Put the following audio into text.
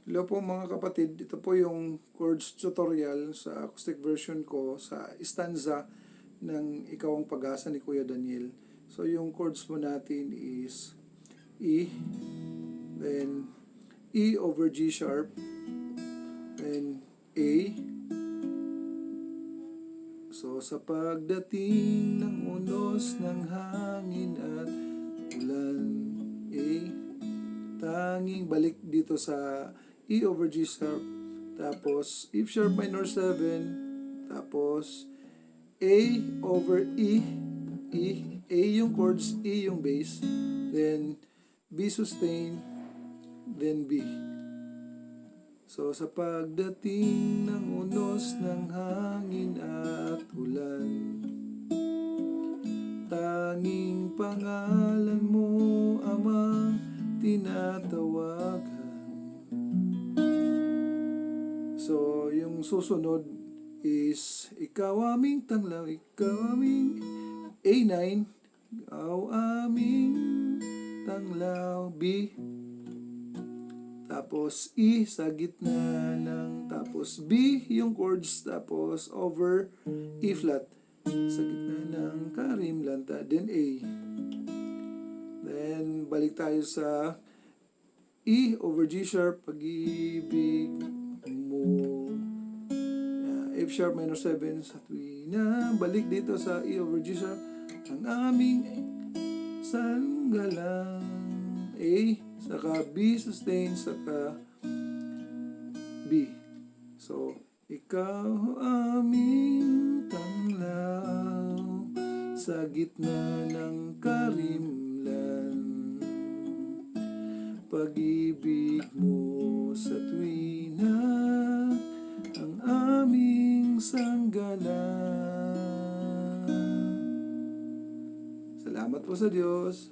Hello po mga kapatid, ito po yung chords tutorial sa acoustic version ko sa stanza ng Ikaw ang Pag-asa ni Kuya Daniel. So yung chords mo natin is E, then E over G sharp, then A. So sa pagdating ng unos ng hangin at ulan, A. Tanging balik dito sa E over G sharp, tapos F sharp minor 7, tapos A over E, A yung chords, E yung bass, then B sustain, then B. So sa pagdating ng unos ng hangin at ulan, tanging pangalan mo amang tinatawagan. So, yung susunod is ikaw aming tanglaw, ikaw aming A9, ikaw aming tanglaw, B. Tapos E sa gitna ng, tapos B yung chords, tapos over E flat sa gitna ng karimlanta, then A. Then balik tayo sa E over G sharp, pag-ibig mo. F sharp minor 7 sa tuwina, balik dito sa E over G sharp, ang aming sanggalang, A, saka B sustain, saka B. So, ikaw aming tanglaw sa gitna ng karimlan, pag-ibig mo sa tuwina, ang aming sanggalang. Salamat po sa Diyos.